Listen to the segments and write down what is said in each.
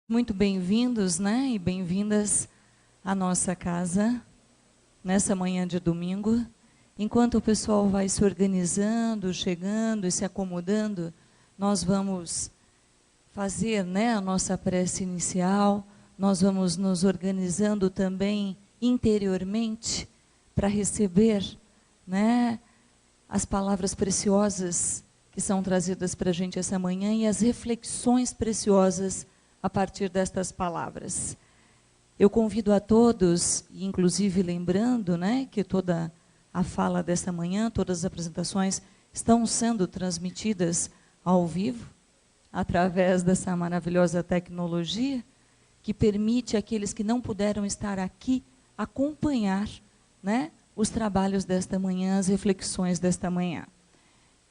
Muito bem-vindos, né, e bem-vindas à nossa casa, nessa manhã de domingo. Enquanto o pessoal vai se organizando, chegando e se acomodando, nós vamos fazer, né, a nossa prece inicial, nós vamos nos organizando também interiormente para receber, né, as palavras preciosas que são trazidas para a gente essa manhã e as reflexões preciosas a partir destas palavras. Eu convido a todos, inclusive lembrando, né, que toda a fala dessa manhã, todas as apresentações estão sendo transmitidas ao vivo, através dessa maravilhosa tecnologia, que permite àqueles que não puderam estar aqui acompanhar, né, os trabalhos desta manhã, as reflexões desta manhã.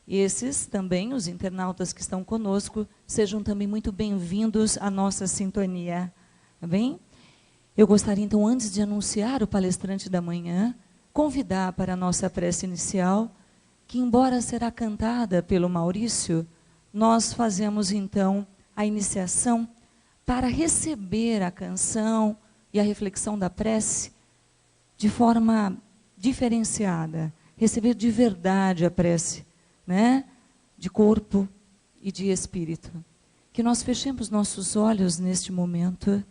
E esses também, os internautas que estão conosco, sejam também muito bem-vindos à nossa sintonia. Tá bem? Eu gostaria, então, antes de anunciar o palestrante da manhã, convidar para a nossa prece inicial, que, embora será cantada pelo Maurício, nós fazemos, então, a iniciação para receber a canção e a reflexão da prece de forma diferenciada, receber de verdade a prece, né, de corpo e de espírito. Que nós fechemos nossos olhos neste momento,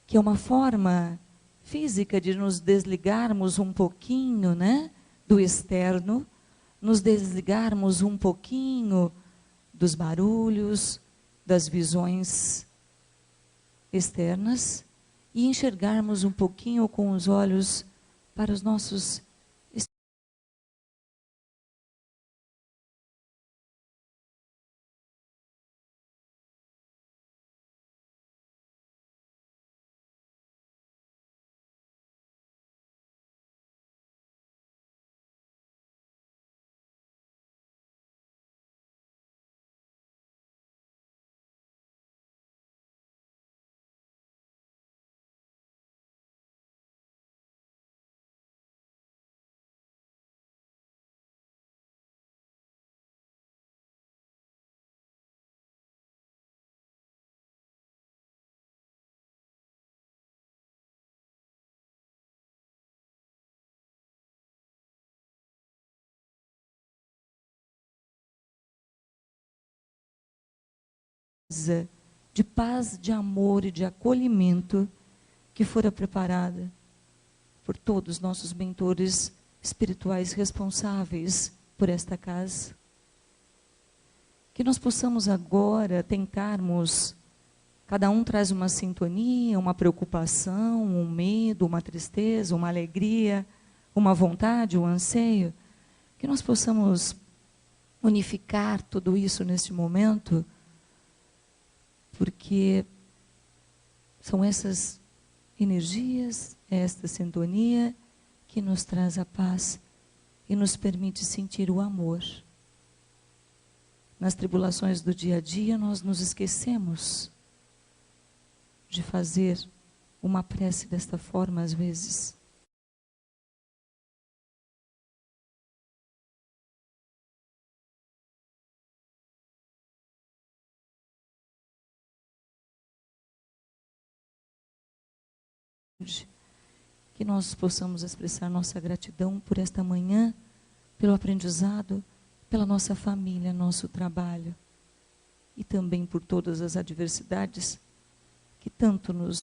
que é uma forma física de nos desligarmos um pouquinho, né, do externo, nos desligarmos um pouquinho dos barulhos, das visões externas e enxergarmos um pouquinho com os olhos para os nossos de paz, de amor e de acolhimento que fora preparada por todos os nossos mentores espirituais responsáveis por esta casa. Que nós possamos agora tentarmos, cada um traz uma sintonia, uma preocupação, um medo, uma tristeza, uma alegria, uma vontade, um anseio, que nós possamos unificar tudo isso neste momento, porque são essas energias, esta sintonia que nos traz a paz e nos permite sentir o amor. Nas tribulações do dia a dia, nós nos esquecemos de fazer uma prece desta forma às vezes. Que nós possamos expressar nossa gratidão por esta manhã, pelo aprendizado, pela nossa família, nosso trabalho, e também por todas as adversidades que tanto nos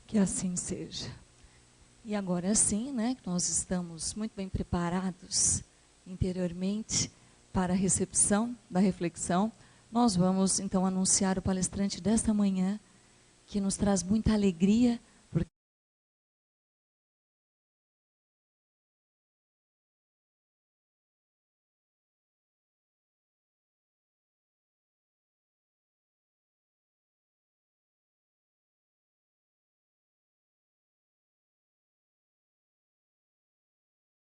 Que assim seja. E agora sim, né, que nós estamos muito bem preparados interiormente para a recepção da reflexão, nós vamos então anunciar o palestrante desta manhã, que nos traz muita alegria, porque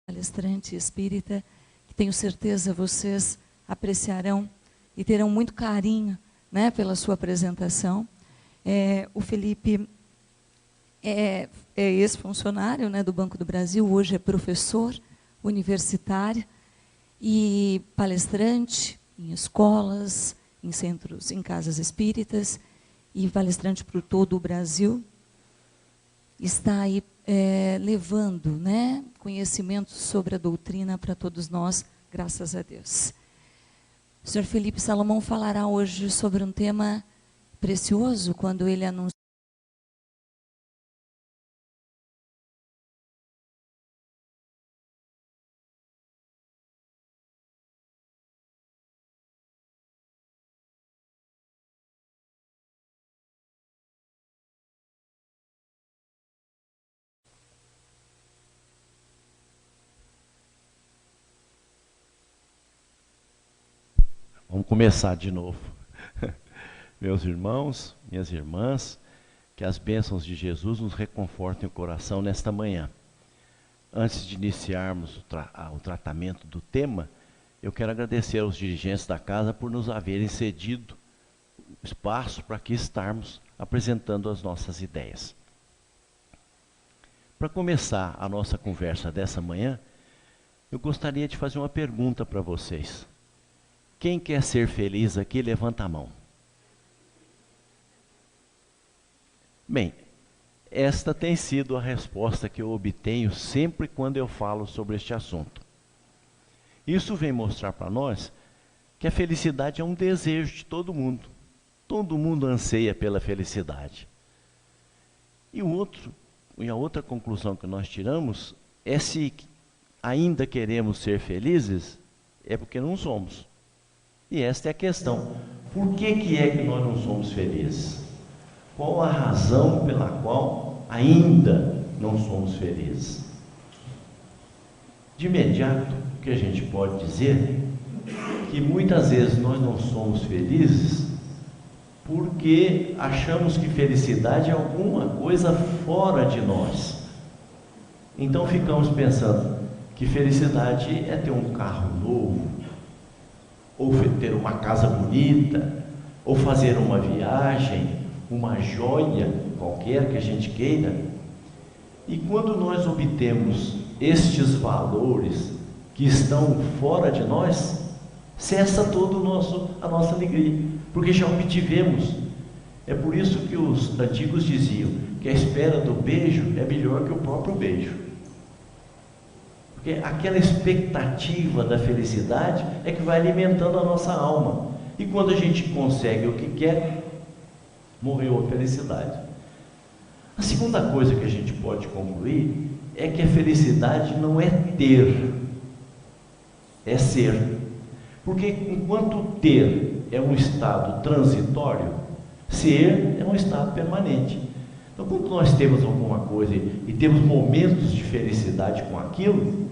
palestrante espírita, que tenho certeza vocês apreciarão e terão muito carinho, né, pela sua apresentação. O Felipe é ex-funcionário, né, do Banco do Brasil, hoje é professor universitário e palestrante em escolas, em centros, em casas espíritas, e palestrante por todo o Brasil. Está aí levando, né, conhecimento sobre a doutrina para todos nós, graças a Deus. O senhor Felipe Salomão falará hoje sobre um tema precioso, quando ele anuncia Vamos começar de novo. Meus irmãos, minhas irmãs, que as bênçãos de Jesus nos reconfortem o coração nesta manhã. Antes de iniciarmos o tratamento do tema, eu quero agradecer aos dirigentes da casa por nos haverem cedido espaço para aqui estarmos apresentando as nossas ideias. Para começar a nossa conversa dessa manhã, eu gostaria de fazer uma pergunta para vocês. Quem quer ser feliz aqui, levanta a mão. Bem, esta tem sido a resposta que eu obtenho sempre quando eu falo sobre este assunto. Isso vem mostrar para nós que a felicidade é um desejo de todo mundo. Todo mundo anseia pela felicidade. E a outra conclusão que nós tiramos é se ainda queremos ser felizes, é porque não somos. E esta é a questão. Por que é que nós não somos felizes? Qual a razão pela qual ainda não somos felizes? De imediato, o que a gente pode dizer é que muitas vezes nós não somos felizes porque achamos que felicidade é alguma coisa fora de nós. Então ficamos pensando que felicidade é ter um carro novo, ou ter uma casa bonita, ou fazer uma viagem, uma joia qualquer que a gente queira. E quando nós obtemos estes valores que estão fora de nós, cessa todo a nossa alegria, porque já obtivemos. É por isso que os antigos diziam que a espera do beijo é melhor que o próprio beijo. Porque aquela expectativa da felicidade é que vai alimentando a nossa alma. E quando a gente consegue o que quer, morreu a felicidade. A segunda coisa que a gente pode concluir é que a felicidade não é ter, é ser. Porque enquanto ter é um estado transitório, ser é um estado permanente. Então, quando nós temos alguma coisa e temos momentos de felicidade com aquilo,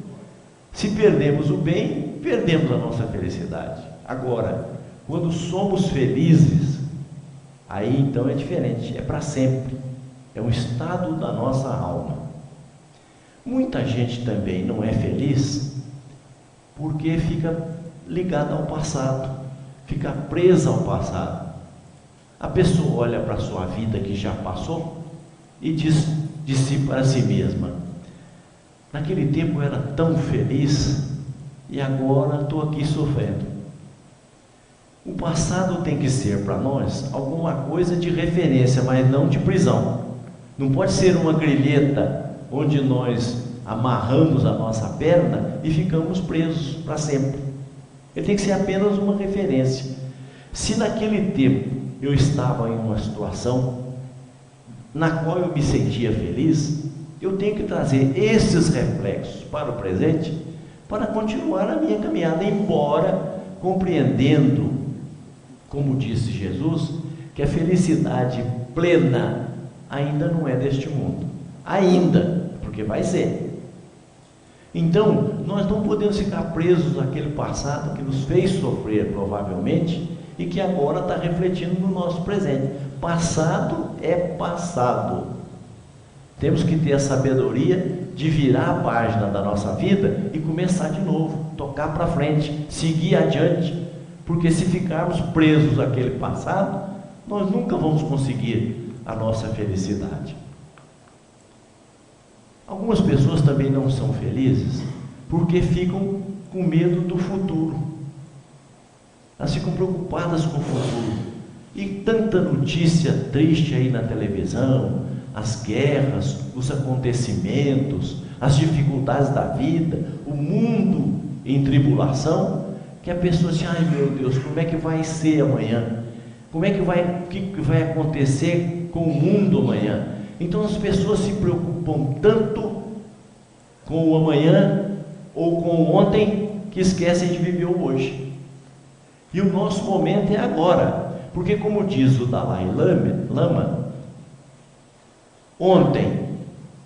se perdemos o bem, perdemos a nossa felicidade. Agora, quando somos felizes, aí então é diferente, é para sempre. É um estado da nossa alma. Muita gente também não é feliz porque fica ligada ao passado, fica presa ao passado. A pessoa olha para a sua vida que já passou e diz de si para si mesma: naquele tempo eu era tão feliz e agora estou aqui sofrendo. O passado tem que ser para nós alguma coisa de referência, mas não de prisão. Não pode ser uma grilheta onde nós amarramos a nossa perna e ficamos presos para sempre. Ele tem que ser apenas uma referência. Se naquele tempo eu estava em uma situação na qual eu me sentia feliz, eu tenho que trazer esses reflexos para o presente para continuar a minha caminhada, embora compreendendo, como disse Jesus, que a felicidade plena ainda não é deste mundo. Ainda, porque vai ser. Então, nós não podemos ficar presos àquele passado que nos fez sofrer, provavelmente, e que agora está refletindo no nosso presente. Passado é passado. Temos que ter a sabedoria de virar a página da nossa vida e começar de novo, tocar para frente, seguir adiante, porque se ficarmos presos àquele passado, nós nunca vamos conseguir a nossa felicidade. Algumas pessoas também não são felizes porque ficam com medo do futuro. Elas ficam preocupadas com o futuro. E tanta notícia triste aí na televisão, as guerras, os acontecimentos, as dificuldades da vida, o mundo em tribulação, que a pessoa diz: ai meu Deus, como é que vai ser amanhã? O que vai acontecer com o mundo amanhã? Então as pessoas se preocupam tanto com o amanhã ou com o ontem que esquecem de viver o hoje. E o nosso momento é agora, porque como diz o Dalai Lama, ontem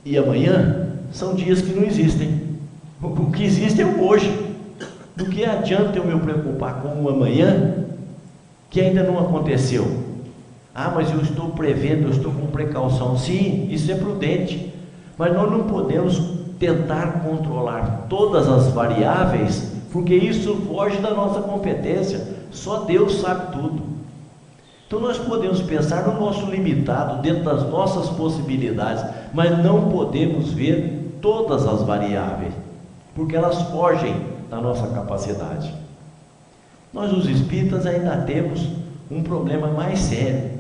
e amanhã são dias que não existem. O que existe é o hoje. Do que adianta eu me preocupar com o amanhã que ainda não aconteceu? Ah, mas eu estou prevendo, eu estou com precaução. Sim, isso é prudente, mas nós não podemos tentar controlar todas as variáveis, porque isso foge da nossa competência. Só Deus sabe tudo. Então nós podemos pensar no nosso limitado, dentro das nossas possibilidades, mas não podemos ver todas as variáveis, porque elas fogem da nossa capacidade. Nós, os espíritas, ainda temos um problema mais sério.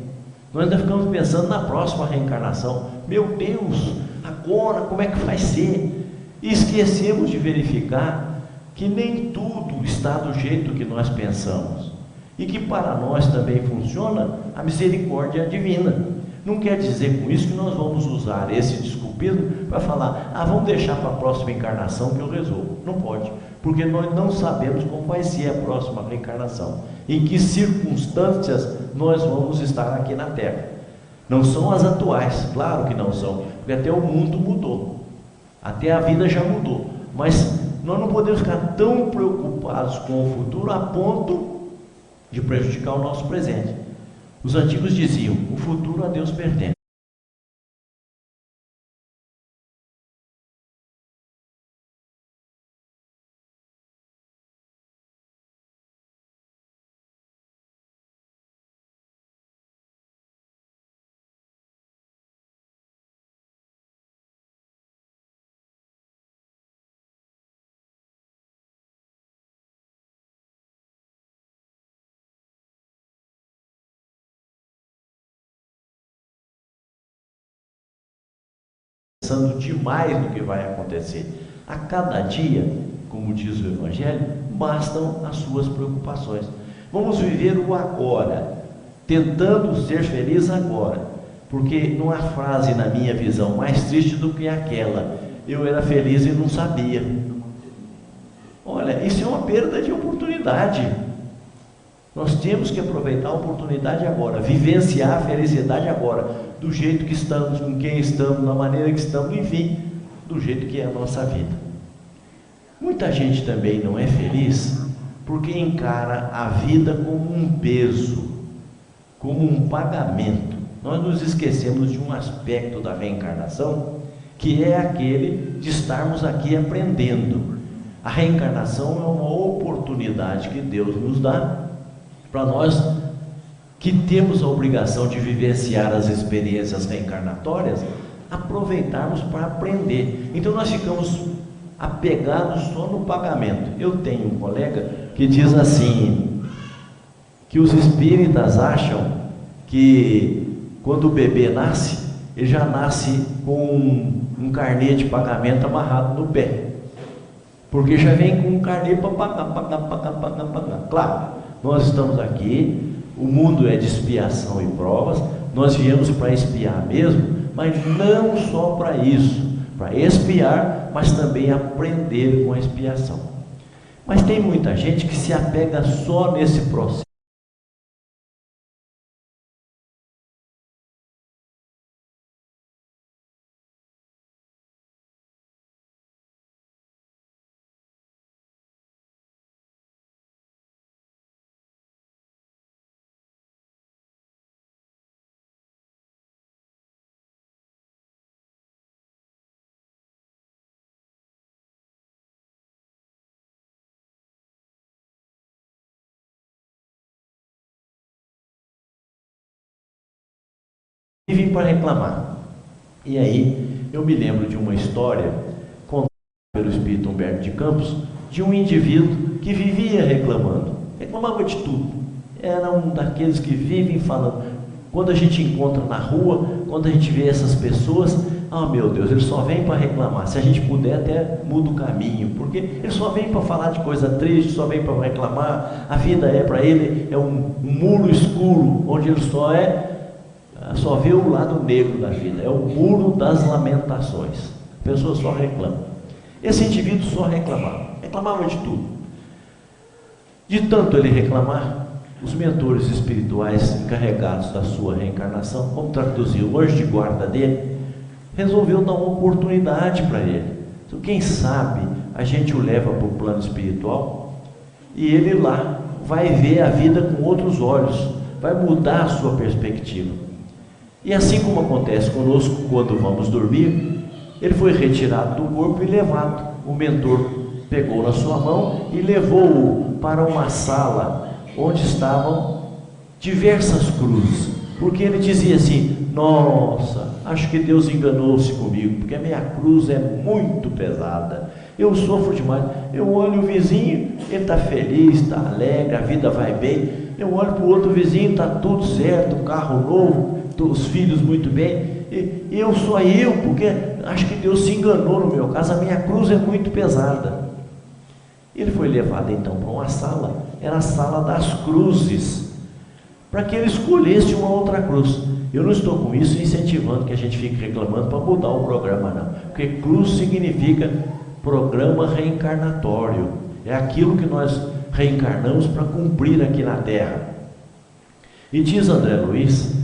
Nós ainda ficamos pensando na próxima reencarnação. Meu Deus, agora como é que vai ser? E esquecemos de verificar que nem tudo está do jeito que nós pensamos, e que para nós também funciona a misericórdia divina. Não quer dizer com isso que nós vamos usar esse desculpismo para falar: ah, vamos deixar para a próxima encarnação que eu resolvo. Não pode, porque nós não sabemos como vai ser a próxima reencarnação, em que circunstâncias nós vamos estar aqui na Terra. Não são as atuais, claro que não são, porque até o mundo mudou, até a vida já mudou, mas nós não podemos ficar tão preocupados com o futuro a ponto de prejudicar o nosso presente. Os antigos diziam: o futuro a Deus pertence. Pensando demais no que vai acontecer. A cada dia, como diz o Evangelho, bastam as suas preocupações. Vamos viver o agora, tentando ser feliz agora, porque não há frase na minha visão mais triste do que aquela: eu era feliz e não sabia. Olha, isso é uma perda de oportunidade. Nós temos que aproveitar a oportunidade agora, vivenciar a felicidade agora, do jeito que estamos, com quem estamos, da maneira que estamos, enfim, do jeito que é a nossa vida. Muita gente também não é feliz porque encara a vida como um peso, como um pagamento. Nós nos esquecemos de um aspecto da reencarnação, que é aquele de estarmos aqui aprendendo. A reencarnação é uma oportunidade que Deus nos dá para nós que temos a obrigação de vivenciar as experiências reencarnatórias, aproveitarmos para aprender. Então nós ficamos apegados só no pagamento. Eu tenho um colega que diz assim, que os espíritas acham que quando o bebê nasce, ele já nasce com um carnê de pagamento amarrado no pé, porque já vem com um carnê para pagar. Claro, nós estamos aqui, o mundo é de expiação e provas, nós viemos para expiar mesmo, mas não só para isso, para expiar, mas também aprender com a expiação. Mas tem muita gente que se apega só nesse processo. E vim para reclamar. E aí eu me lembro de uma história contada pelo Espírito Humberto de Campos, de um indivíduo que vivia reclamando, reclamava de tudo. Era um daqueles que vivem falando. Quando a gente encontra na rua, quando a gente vê essas pessoas, meu Deus, ele só vem para reclamar. Se a gente puder, até muda o caminho, porque ele só vem para falar de coisa triste, só vem para reclamar. A vida para ele é um muro escuro, onde ele só vê o lado negro da vida, é o muro das lamentações. A pessoa só reclama. Esse indivíduo só reclamava de tudo. De tanto ele reclamar, os mentores espirituais encarregados da sua reencarnação, como traduzir o anjo de guarda dele, resolveu dar uma oportunidade para ele. Então, quem sabe a gente o leva para o plano espiritual e ele lá vai ver a vida com outros olhos, vai mudar a sua perspectiva. E assim como acontece conosco quando vamos dormir, ele foi retirado do corpo e levado. O mentor pegou na sua mão e levou-o para uma sala onde estavam diversas cruzes, porque ele dizia assim: nossa, acho que Deus enganou-se comigo, porque a minha cruz é muito pesada, eu sofro demais. Eu olho o vizinho, ele está feliz, está alegre, a vida vai bem. Eu olho para o outro vizinho, está tudo certo, carro novo, os filhos muito bem, e eu só porque acho que Deus se enganou no meu caso, a minha cruz é muito pesada. Ele foi levado então para uma sala, era a sala das cruzes, para que ele escolhesse uma outra cruz. Eu não estou com isso incentivando que a gente fique reclamando para mudar o programa, não, porque cruz significa programa reencarnatório, é aquilo que nós reencarnamos para cumprir aqui na Terra. E diz André Luiz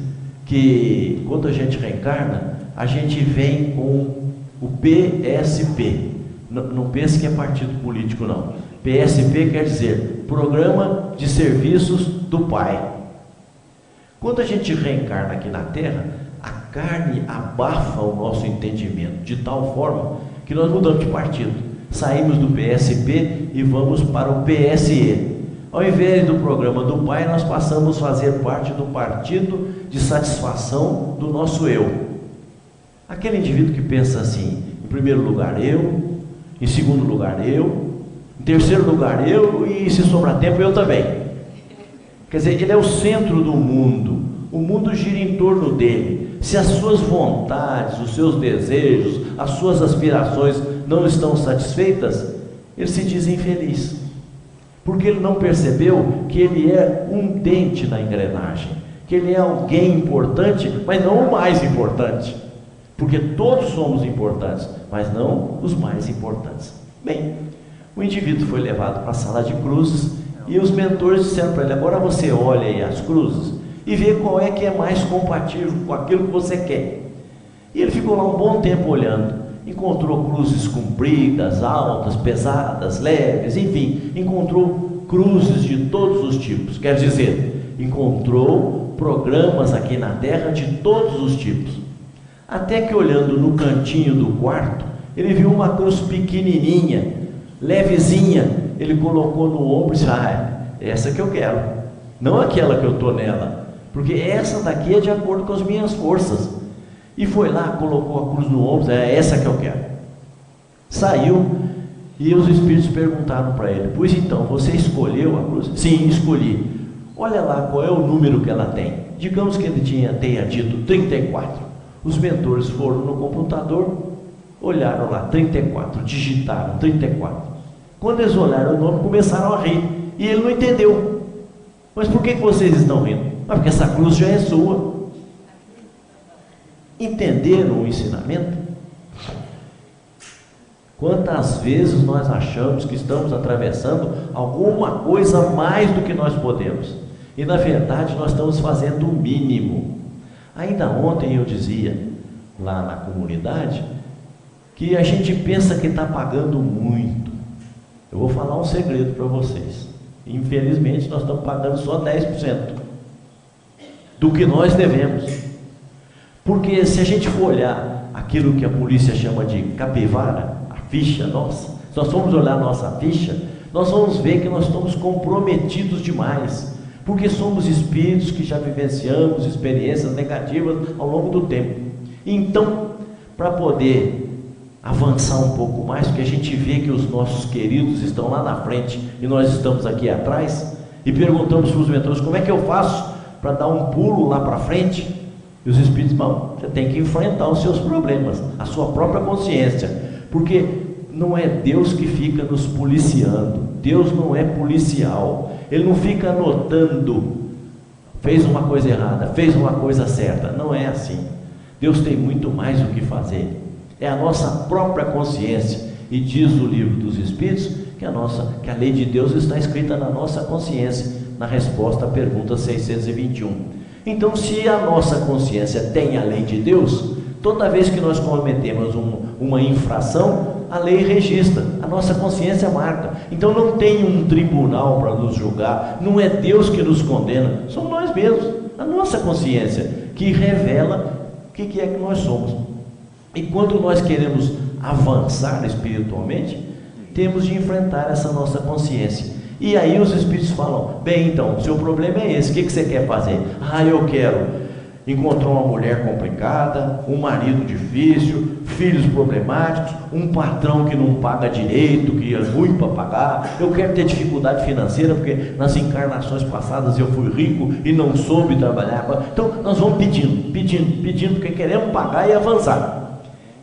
que quando a gente reencarna, a gente vem com o PSP. Não pense que é partido político, não. PSP quer dizer Programa de Serviços do Pai. Quando a gente reencarna aqui na Terra, a carne abafa o nosso entendimento de tal forma que nós mudamos de partido. Saímos do PSP e vamos para o PSE. Ao invés do programa do Pai, nós passamos a fazer parte do partido de satisfação do nosso eu. Aquele indivíduo que pensa assim: em primeiro lugar eu, em segundo lugar eu, em terceiro lugar eu, e se sobrar tempo eu também. Quer dizer, ele é o centro do mundo, o mundo gira em torno dele. Se as suas vontades, os seus desejos, as suas aspirações não estão satisfeitas, ele se diz infeliz, porque ele não percebeu que ele é um dente na engrenagem, que ele é alguém importante, mas não o mais importante, porque todos somos importantes, mas não os mais importantes. Bem, o indivíduo foi levado para a sala de cruzes e os mentores disseram para ele: agora você olha aí as cruzes e vê qual é que é mais compatível com aquilo que você quer. E ele ficou lá um bom tempo olhando, encontrou cruzes compridas, altas, pesadas, leves, enfim, encontrou cruzes de todos os tipos, quer dizer, encontrou programas aqui na Terra de todos os tipos. Até que olhando no cantinho do quarto, ele viu uma cruz pequenininha, levezinha. Ele colocou no ombro e disse: essa que eu quero, não aquela que eu estou nela, porque essa daqui é de acordo com as minhas forças. E foi lá, colocou a cruz no ombro, é essa que eu quero. Saiu e os espíritos perguntaram para ele: pois então, você escolheu a cruz? Sim, escolhi. Olha lá qual é o número que ela tem. Digamos que ele tenha dito 34. Os mentores foram no computador, olharam lá 34, digitaram 34. Quando eles olharam o nome, começaram a rir. E ele não entendeu. Mas por que vocês estão rindo? Porque essa cruz já é sua. entenderam o ensinamento? Quantas vezes nós achamos que estamos atravessando alguma coisa mais do que nós podemos, e na verdade nós estamos fazendo o mínimo. Ainda ontem eu dizia lá na comunidade que a gente pensa que está pagando muito. Eu vou falar um segredo para vocês. Infelizmente nós estamos pagando só 10% do que nós devemos. Porque se a gente for olhar aquilo que a polícia chama de capivara, a ficha nossa, se nós formos olhar a nossa ficha, nós vamos ver que nós estamos comprometidos demais, porque somos espíritos que já vivenciamos experiências negativas ao longo do tempo. Então, para poder avançar um pouco mais, porque a gente vê que os nossos queridos estão lá na frente e nós estamos aqui atrás, e perguntamos para os mentores: como é que eu faço para dar um pulo lá para frente? E os espíritos falam: você tem que enfrentar os seus problemas, a sua própria consciência, porque não é Deus que fica nos policiando. Deus não é policial, Ele não fica anotando, fez uma coisa errada, fez uma coisa certa. Não é assim. Deus tem muito mais o que fazer. É a nossa própria consciência, e diz o livro dos Espíritos que a lei de Deus está escrita na nossa consciência, na resposta à pergunta 621. Então, se a nossa consciência tem a lei de Deus, toda vez que nós cometemos uma infração, a lei registra, a nossa consciência marca. Então não tem um tribunal para nos julgar, não é Deus que nos condena, somos nós mesmos, a nossa consciência que revela o que é que nós somos. E quando nós queremos avançar espiritualmente, temos de enfrentar essa nossa consciência. E aí os espíritos falam: bem, então, seu problema é esse, o que você quer fazer? Eu quero encontrar uma mulher complicada, um marido difícil, filhos problemáticos, um patrão que não paga direito, que é ruim para pagar. Eu quero ter dificuldade financeira, porque nas encarnações passadas eu fui rico e não soube trabalhar. Então nós vamos pedindo, porque queremos pagar e avançar.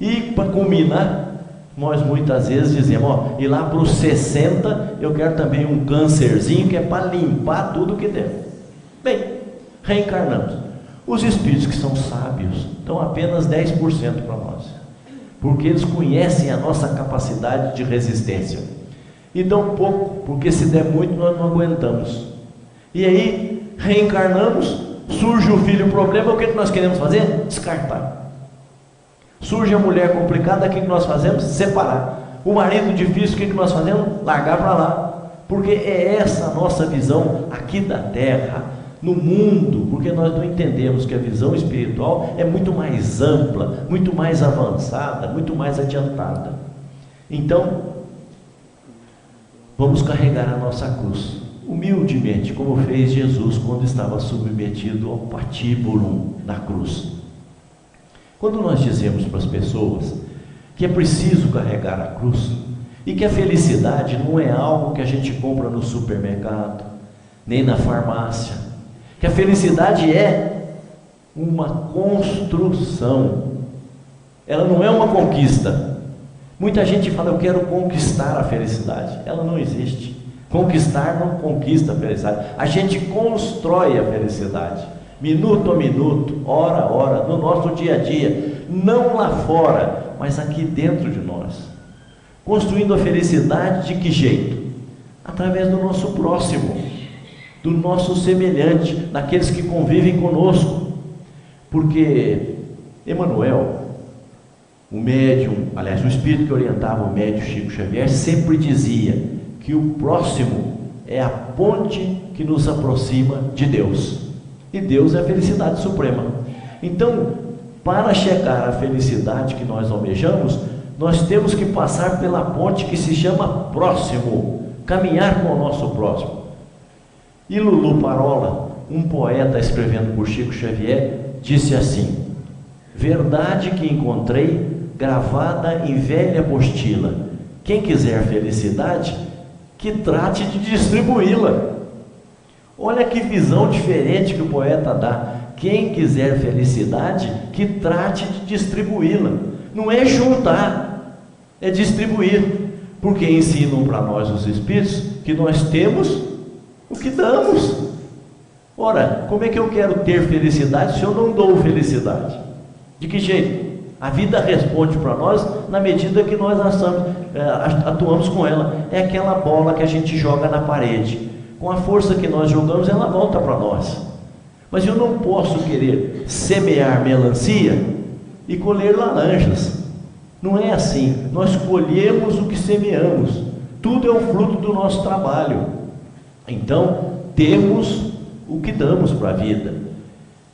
E para culminar, nós muitas vezes dizemos: e lá para os 60 eu quero também um câncerzinho, que é para limpar tudo que der. Bem, reencarnamos. Os espíritos que são sábios dão apenas 10% para nós, porque eles conhecem a nossa capacidade de resistência, e dão pouco, porque se der muito nós não aguentamos. E aí reencarnamos, surge o filho problema, o que nós queremos fazer? Descartar. Surge a mulher complicada, o que nós fazemos? Separar. O marido difícil, o que nós fazemos? Largar para lá. Porque é essa a nossa visão aqui da Terra, no mundo, porque nós não entendemos que a visão espiritual é muito mais ampla, muito mais avançada, muito mais adiantada. Então, vamos carregar a nossa cruz, humildemente, como fez Jesus quando estava submetido ao patíbulo da cruz. Quando nós dizemos para as pessoas que é preciso carregar a cruz, e que a felicidade não é algo que a gente compra no supermercado, nem na farmácia, que a felicidade é uma construção, ela não é uma conquista. Muita gente fala: eu quero conquistar a felicidade. Ela não existe. Conquistar não conquista a felicidade. A gente constrói a felicidade, minuto a minuto, hora a hora, no nosso dia a dia, não lá fora, mas aqui dentro de nós. Construindo a felicidade de que jeito? Através do nosso próximo, do nosso semelhante, daqueles que convivem conosco. Porque Emmanuel, o médium, aliás, o espírito que orientava o médium Chico Xavier, sempre dizia que o próximo é a ponte que nos aproxima de Deus, e Deus é a felicidade suprema. Então, para chegar à felicidade que nós almejamos, nós temos que passar pela ponte que se chama próximo, caminhar com o nosso próximo. E Lulu Parola, um poeta escrevendo por Chico Xavier, disse assim: verdade que encontrei gravada em velha apostila, quem quiser felicidade, que trate de distribuí-la. Olha que visão diferente que o poeta dá. Quem quiser felicidade, que trate de distribuí-la. Não é juntar, é distribuir, porque ensinam para nós os espíritos que nós temos o que damos. Ora, como é que eu quero ter felicidade se eu não dou felicidade? De que jeito? A vida responde para nós na medida que nós atuamos com ela. É aquela bola que a gente joga na parede. Com a força que nós jogamos, ela volta para nós. Mas eu não posso querer semear melancia e colher laranjas. Não é assim. Nós colhemos o que semeamos. Tudo é o fruto do nosso trabalho. Então, temos o que damos para a vida.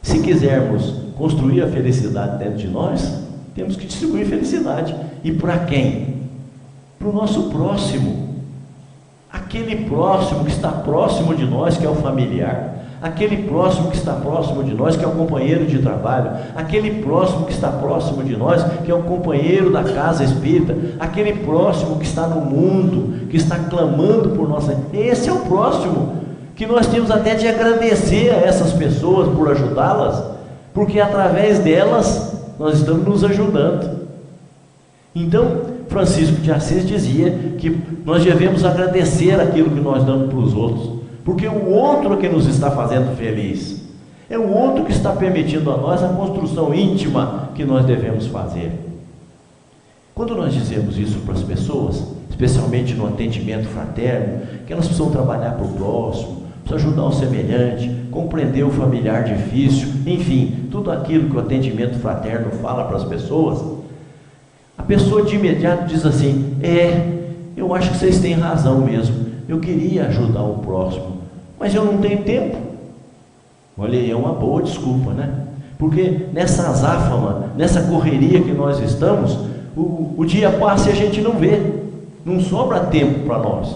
Se quisermos construir a felicidade dentro de nós, temos que distribuir felicidade. E para quem? Para o nosso próximo. Aquele próximo que está próximo de nós, que é o familiar. Aquele próximo que está próximo de nós, que é o companheiro de trabalho. Aquele próximo que está próximo de nós, que é o companheiro da casa espírita. Aquele próximo que está no mundo, que está clamando por nós. Esse é o próximo, que nós temos até de agradecer a essas pessoas por ajudá-las, porque através delas nós estamos nos ajudando. Então, Francisco de Assis dizia que nós devemos agradecer aquilo que nós damos para os outros, porque o outro é que nos está fazendo feliz, é o outro que está permitindo a nós a construção íntima que nós devemos fazer. Quando nós dizemos isso para as pessoas, especialmente no atendimento fraterno, que elas precisam trabalhar para o próximo, precisam ajudar o semelhante, compreender o familiar difícil, enfim, tudo aquilo que o atendimento fraterno fala para as pessoas, a pessoa de imediato diz assim: eu acho que vocês têm razão mesmo, eu queria ajudar o próximo, mas eu não tenho tempo. Olha, é uma boa desculpa, né? Porque nessa azáfama, nessa correria que nós estamos, o dia passa e a gente não vê, não sobra tempo para nós.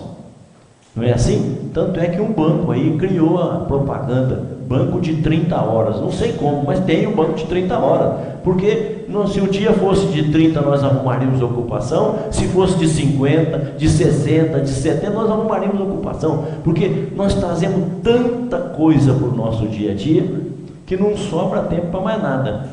Não é assim? Tanto é que um banco aí criou a propaganda, banco de 30 horas, não sei como, mas tem o banco de 30 horas, porque se o dia fosse de 30 nós arrumaríamos ocupação, se fosse de 50, de 60, de 70 nós arrumaríamos ocupação, porque nós trazemos tanta coisa para o nosso dia a dia, que não sobra tempo para mais nada.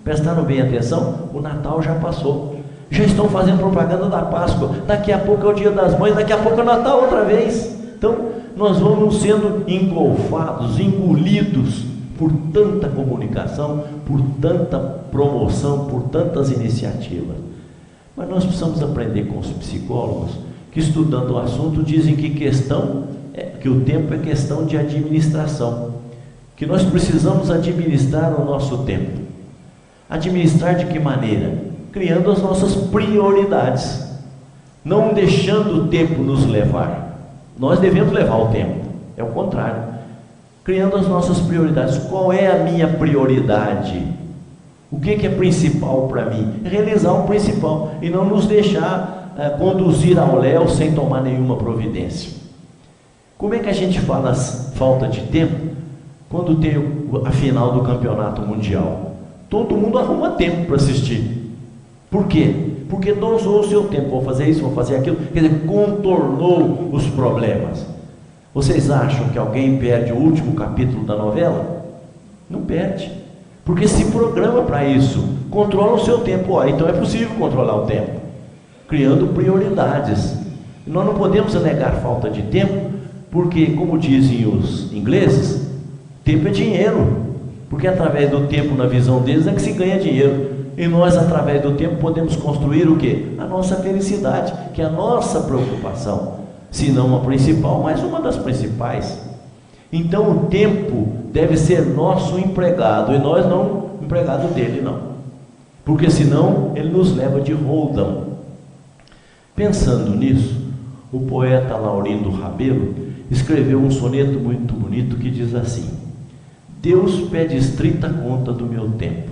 Prestaram bem atenção? O Natal já passou. Já estão fazendo propaganda da Páscoa, daqui a pouco é o Dia das Mães, daqui a pouco é o Natal outra vez. Então, nós vamos sendo engolfados, engolidos por tanta comunicação, por tanta promoção, por tantas iniciativas. Mas nós precisamos aprender com os psicólogos, que estudando o assunto dizem que o tempo é questão de administração, que nós precisamos administrar o nosso tempo. Administrar de que maneira? Criando as nossas prioridades, não deixando o tempo nos levar. Nós devemos levar o tempo, é o contrário. Criando as nossas prioridades. Qual é a minha prioridade? O que é principal para mim? É realizar o principal e não nos deixar conduzir ao léu sem tomar nenhuma providência. Como é que a gente fala falta de tempo quando tem a final do campeonato mundial? Todo mundo arruma tempo para assistir. Por quê? Porque dosou o seu tempo, vou fazer isso, vou fazer aquilo, quer dizer, contornou os problemas. Vocês acham que alguém perde o último capítulo da novela? Não perde, porque se programa para isso, controla o seu tempo. Então é possível controlar o tempo, criando prioridades. Nós não podemos alegar falta de tempo, porque, como dizem os ingleses, tempo é dinheiro, porque através do tempo, na visão deles, é que se ganha dinheiro. E nós, através do tempo, podemos construir o quê? A nossa felicidade, que é a nossa preocupação, se não a principal, mas uma das principais. Então o tempo deve ser nosso empregado, e nós não empregado dele, não, porque senão ele nos leva de roldão. Pensando nisso, o poeta Laurindo Rabelo escreveu um soneto muito bonito que diz assim: Deus pede estrita conta do meu tempo,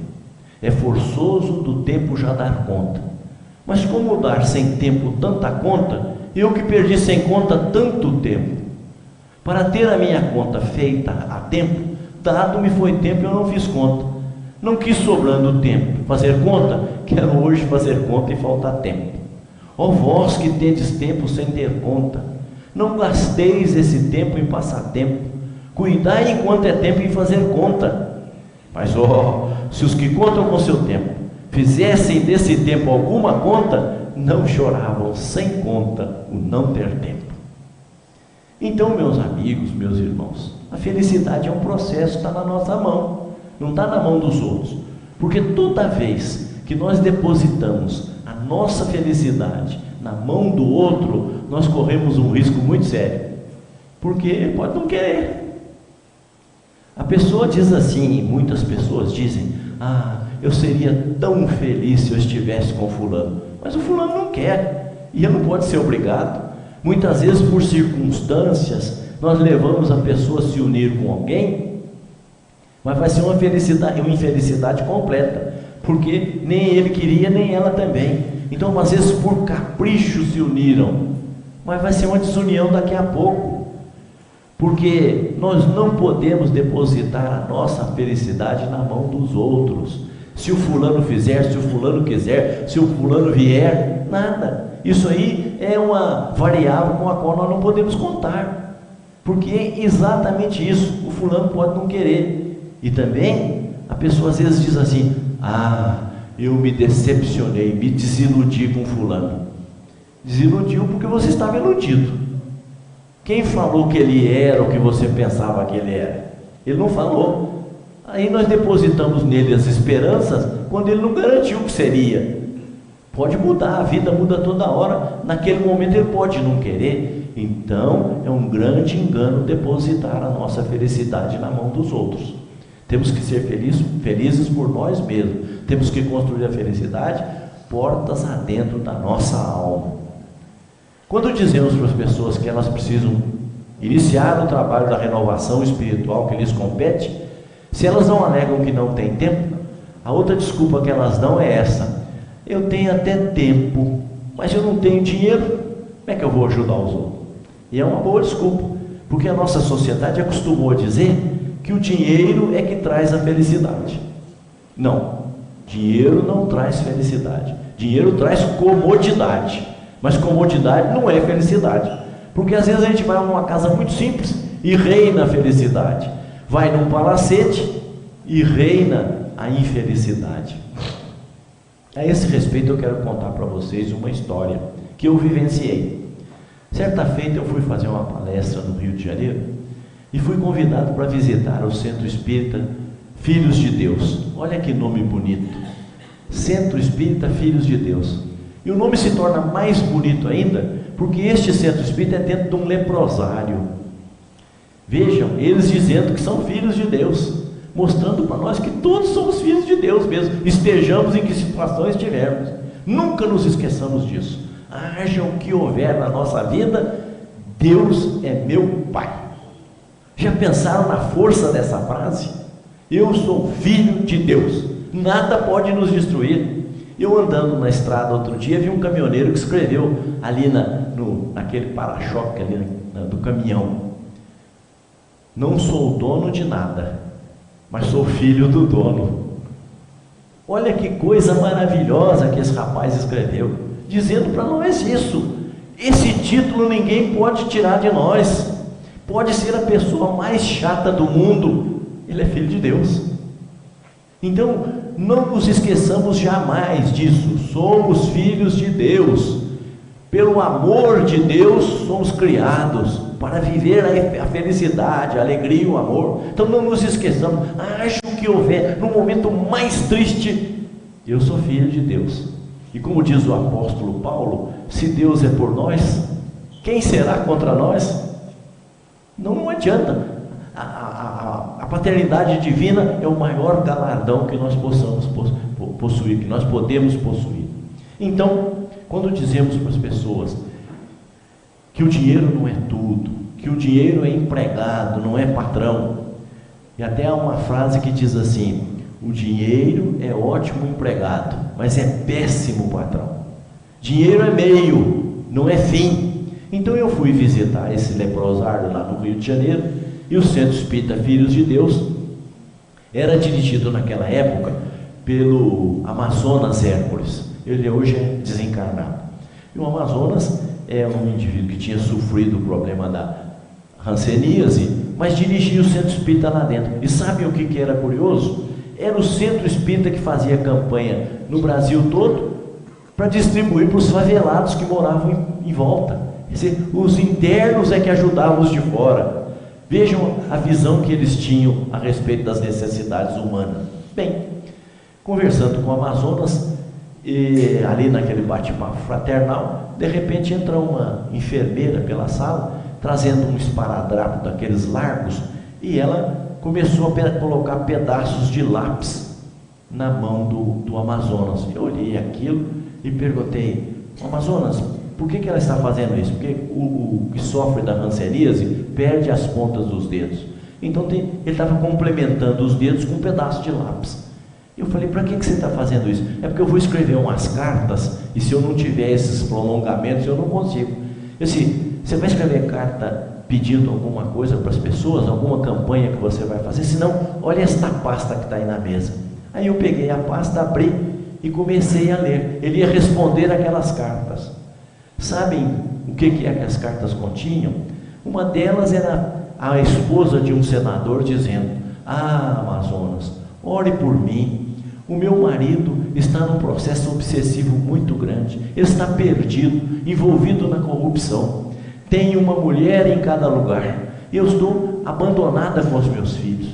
é forçoso do tempo já dar conta, mas como dar sem tempo tanta conta, eu que perdi sem conta tanto tempo? Para ter a minha conta feita a tempo, dado-me foi tempo e eu não fiz conta. Não quis sobrando tempo fazer conta, quero hoje fazer conta e falta tempo. Ó vós que tendes tempo sem ter conta, não gasteis esse tempo em passatempo, cuidai enquanto é tempo em fazer conta. Mas se os que contam com seu tempo fizessem desse tempo alguma conta, não choravam sem conta o não ter tempo. Então, meus amigos, meus irmãos, a felicidade é um processo, está na nossa mão, não está na mão dos outros. Porque toda vez que nós depositamos a nossa felicidade na mão do outro, nós corremos um risco muito sério, porque ele pode não querer. A pessoa diz assim, muitas pessoas dizem: eu seria tão feliz se eu estivesse com fulano. Mas o fulano não quer, e ele não pode ser obrigado. Muitas vezes, por circunstâncias, nós levamos a pessoa a se unir com alguém, mas vai ser uma infelicidade completa, porque nem ele queria, nem ela também. Então, às vezes, por capricho se uniram, mas vai ser uma desunião daqui a pouco, porque nós não podemos depositar a nossa felicidade na mão dos outros. Se o fulano fizer, se o fulano quiser, se o fulano vier, nada. Isso aí é uma variável com a qual nós não podemos contar, porque é exatamente isso. O fulano pode não querer. E também a pessoa às vezes diz assim: eu me decepcionei, me desiludi com fulano. Desiludiu porque você estava iludido. Quem falou que ele era o que você pensava que ele era? Ele não falou. Aí nós depositamos nele as esperanças quando ele não garantiu que seria. Pode mudar, a vida muda toda hora. Naquele momento ele pode não querer. Então é um grande engano depositar a nossa felicidade na mão dos outros. Temos que ser felizes por nós mesmos. Temos que construir a felicidade portas adentro da nossa alma. Quando dizemos para as pessoas que elas precisam iniciar o trabalho da renovação espiritual que lhes compete, se elas não alegam que não têm tempo, a outra desculpa que elas dão é essa: eu tenho até tempo, mas eu não tenho dinheiro, como é que eu vou ajudar os outros? E é uma boa desculpa, porque a nossa sociedade acostumou a dizer que o dinheiro é que traz a felicidade. Não, dinheiro não traz felicidade, dinheiro traz comodidade, mas comodidade não é felicidade, porque às vezes a gente vai a uma casa muito simples e reina a felicidade, vai num palacete e reina a infelicidade. A esse respeito eu quero contar para vocês uma história que eu vivenciei. Certa feita eu fui fazer uma palestra no Rio de Janeiro e fui convidado para visitar o Centro Espírita Filhos de Deus. Olha que nome bonito, Centro Espírita Filhos de Deus. E o nome se torna mais bonito ainda porque este Centro Espírita é dentro de um leprosário. Vejam, eles dizendo que são filhos de Deus, mostrando para nós que todos somos filhos de Deus mesmo, estejamos em que situação estivermos. Nunca nos esqueçamos disso. Haja o que houver na nossa vida, Deus é meu Pai. Já pensaram na força dessa frase? Eu sou filho de Deus, nada pode nos destruir. Eu andando na estrada outro dia, vi um caminhoneiro que escreveu ali naquele para-choque ali do caminhão: não sou dono de nada, mas sou filho do dono. Olha que coisa maravilhosa que esse rapaz escreveu, dizendo para nós isso. Esse título ninguém pode tirar de nós. Pode ser a pessoa mais chata do mundo, ele é filho de Deus. Então não nos esqueçamos jamais disso. Somos filhos de Deus. Pelo amor de Deus somos criados para viver a felicidade, a alegria e o amor. Então não nos esqueçamos. Acho que houver, no momento mais triste, eu sou filho de Deus. E como diz o apóstolo Paulo, se Deus é por nós, quem será contra nós? Não adianta. A paternidade divina é o maior galardão que nós possamos possuir, que nós podemos possuir. Então, quando dizemos para as pessoas que o dinheiro não é tudo, que o dinheiro é empregado, não é patrão, e até há uma frase que diz assim: o dinheiro é ótimo empregado, mas é péssimo patrão. Dinheiro é meio, não é fim. Então eu fui visitar esse leprosário lá no Rio de Janeiro, e o Centro Espírita Filhos de Deus era dirigido naquela época pelo Amazonas Hércules. Ele hoje é desencarnado. E o Amazonas é um indivíduo que tinha sofrido o problema da hanseníase, mas dirigia o Centro Espírita lá dentro. E sabe o que era curioso? Era o Centro Espírita que fazia campanha no Brasil todo para distribuir para os favelados que moravam em volta. Quer dizer, os internos é que ajudavam os de fora. Vejam a visão que eles tinham a respeito das necessidades humanas. Bem, Conversando com o Amazonas, e ali naquele bate-papo fraternal, de repente entra uma enfermeira pela sala, trazendo um esparadrapo daqueles largos, e ela começou a colocar pedaços de lápis na mão do Amazonas. Eu olhei aquilo e perguntei: Amazonas, por que ela está fazendo isso? Porque o que sofre da hanseníase perde as pontas dos dedos. Então ele estava complementando os dedos com um pedaço de lápis. Eu falei: para que você está fazendo isso? É porque eu vou escrever umas cartas, e se eu não tiver esses prolongamentos, eu não consigo. Eu disse: você vai escrever carta pedindo alguma coisa para as pessoas, alguma campanha que você vai fazer? Se não, olha esta pasta que está aí na mesa. Aí eu peguei a pasta, abri e comecei a ler. Ele ia responder aquelas cartas. Sabem o que as cartas continham? Uma delas era a esposa de um senador dizendo: ah, Amazonas, ore por mim. O meu marido está num processo obsessivo muito grande. Ele está perdido, envolvido na corrupção. Tem uma mulher em cada lugar. Eu estou abandonada com os meus filhos.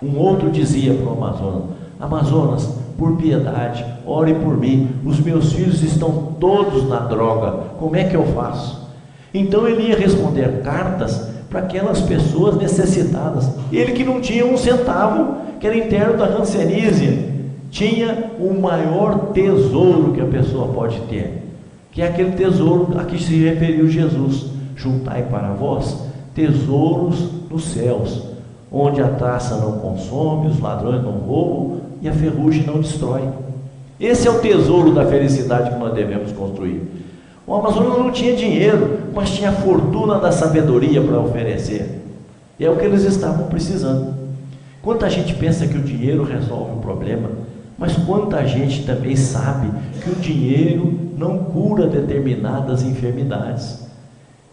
Um outro dizia para o Amazonas: Amazonas, por piedade, ore por mim. Os meus filhos estão todos na droga. Como é que eu faço? Então ele ia responder cartas para aquelas pessoas necessitadas. Ele que não tinha um centavo, que era interno da hanseníase, tinha o maior tesouro que a pessoa pode ter, que é aquele tesouro a que se referiu Jesus: juntai para vós tesouros nos céus, onde a traça não consome, os ladrões não roubam e a ferrugem não destrói. Esse é o tesouro da felicidade que nós devemos construir. O Amazonas não tinha dinheiro, mas tinha a fortuna da sabedoria para oferecer. E é o que eles estavam precisando. Quanta gente pensa que o dinheiro resolve o problema, mas quanta gente também sabe que o dinheiro não cura determinadas enfermidades.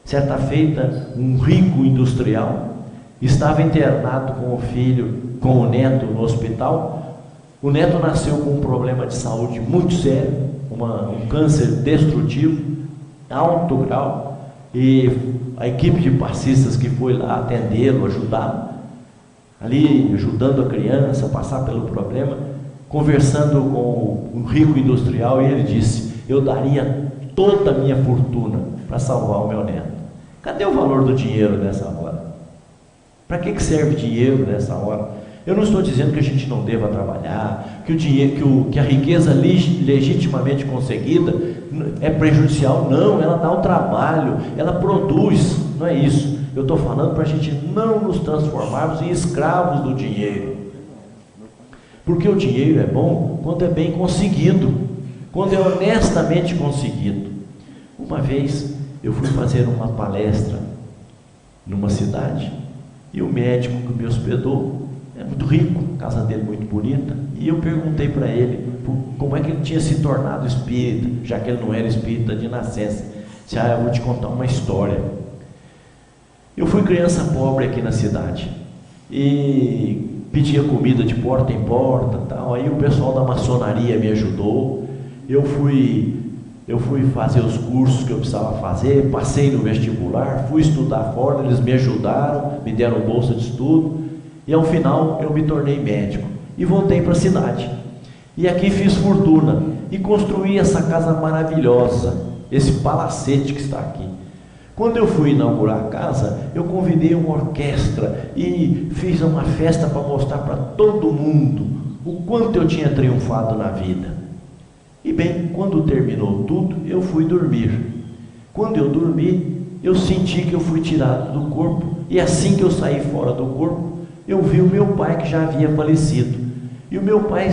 Certa feita, um rico industrial estava internado com o filho, com o neto no hospital. O neto nasceu com um problema de saúde muito sério, um câncer destrutivo, alto grau, e a equipe de passistas que foi lá atendê-lo, ajudá-lo, ali ajudando a criança a passar pelo problema, conversando com um rico industrial, e ele disse: eu daria toda a minha fortuna para salvar o meu neto. Cadê o valor do dinheiro nessa hora? Para que serve dinheiro nessa hora? Eu não estou dizendo que a gente não deva trabalhar, que o dinheiro, que a riqueza legitimamente conseguida é prejudicial. Não, ela dá o trabalho, ela produz, não é isso. Eu estou falando para a gente não nos transformarmos em escravos do dinheiro. Porque o dinheiro é bom quando é bem conseguido, quando é honestamente conseguido. Uma vez eu fui fazer uma palestra numa cidade, e o médico que me hospedou é muito rico, a casa dele muito bonita, e eu perguntei para ele como é que ele tinha se tornado espírita, já que ele não era espírita de nascença. Disse: eu vou te contar uma história. Eu fui criança pobre aqui na cidade, e pedia comida de porta em porta, tal. Aí o pessoal da maçonaria me ajudou, eu fui fazer os cursos que eu precisava fazer, passei no vestibular, fui estudar fora, eles me ajudaram, me deram bolsa de estudo, e ao final eu me tornei médico, e voltei para a cidade, e aqui fiz fortuna, e construí essa casa maravilhosa, esse palacete que está aqui. Quando eu fui inaugurar a casa, eu convidei uma orquestra, e fiz uma festa para mostrar para todo mundo o quanto eu tinha triunfado na vida. E bem, quando terminou tudo, eu fui dormir. Quando eu dormi, eu senti que eu fui tirado do corpo, e assim que eu saí fora do corpo, eu vi o meu pai, que já havia falecido, e o meu pai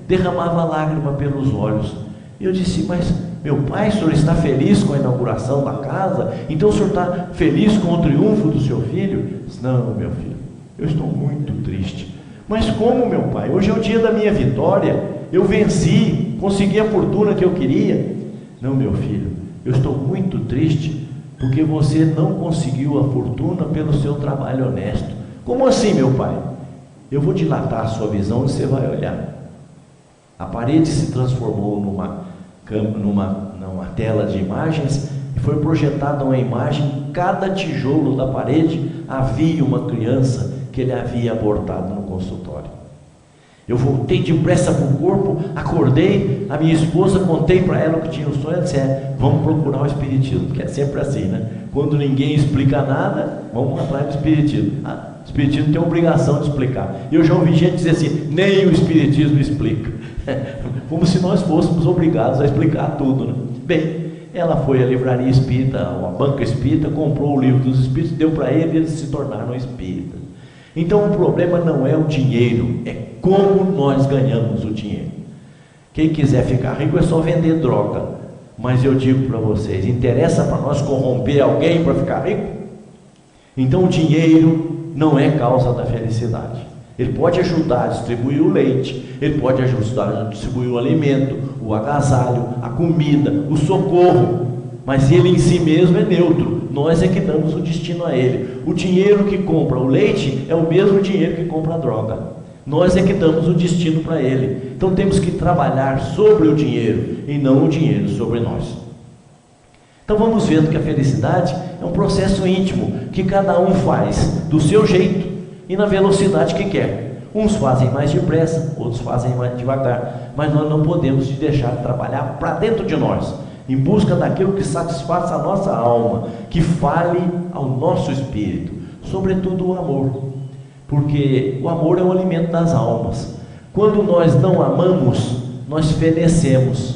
derramava lágrima pelos olhos. Eu disse: mas meu pai, o senhor está feliz com a inauguração da casa? Então o senhor está feliz com o triunfo do seu filho? Eu disse: não, meu filho, eu estou muito triste. Mas como, meu pai? Hoje é o dia da minha vitória, eu venci, consegui a fortuna que eu queria. Não, meu filho, eu estou muito triste porque você não conseguiu a fortuna pelo seu trabalho honesto. Como assim, meu pai? Eu vou dilatar a sua visão e você vai olhar. A parede se transformou numa tela de imagens, e foi projetada uma imagem. Em cada tijolo da parede havia uma criança que ele havia abortado no consultório. Eu voltei depressa para o corpo, acordei, a minha esposa, contei para ela o que tinha o sonho, ela disse, vamos procurar o Espiritismo, que é sempre assim, né? Quando ninguém explica nada, vamos atrás do Espiritismo. O Espiritismo tem a obrigação de explicar. E eu já ouvi gente dizer assim, nem o Espiritismo explica. Como se nós fôssemos obrigados a explicar tudo, né? Bem, ela foi à livraria espírita, à banca espírita, comprou o livro dos espíritos, deu para ele e eles se tornaram espíritas. Então o problema não é o dinheiro, é como nós ganhamos o dinheiro. Quem quiser ficar rico é só vender droga. Mas eu digo para vocês, interessa para nós corromper alguém para ficar rico? Então o dinheiro não é causa da felicidade. Ele pode ajudar a distribuir o leite, ele pode ajudar a distribuir o alimento, o agasalho, a comida, o socorro, mas ele em si mesmo é neutro. Nós é que damos o destino a ele. O dinheiro que compra o leite é o mesmo dinheiro que compra a droga. Nós é que damos o destino para ele. Então temos que trabalhar sobre o dinheiro e não o dinheiro sobre nós. Então vamos vendo que a felicidade é um processo íntimo que cada um faz do seu jeito e na velocidade que quer. Uns fazem mais depressa, outros fazem mais devagar, mas nós não podemos deixar de trabalhar para dentro de nós, em busca daquilo que satisfaça a nossa alma, que fale ao nosso espírito, sobretudo o amor, porque o amor é o alimento das almas. Quando nós não amamos, nós fenecemos.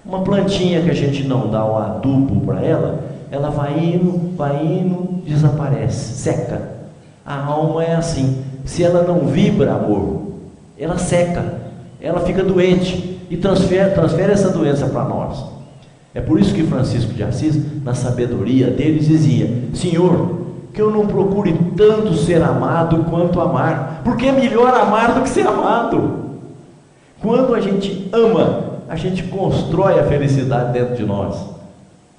Uma plantinha que a gente não dá o adubo para ela, ela vai indo, desaparece, seca. A alma é assim, se ela não vibra amor, ela seca, ela fica doente e transfere essa doença para nós. É por isso que Francisco de Assis, na sabedoria dele, dizia: Senhor, que eu não procure tanto ser amado quanto amar, porque é melhor amar do que ser amado. Quando a gente ama, a gente constrói a felicidade dentro de nós.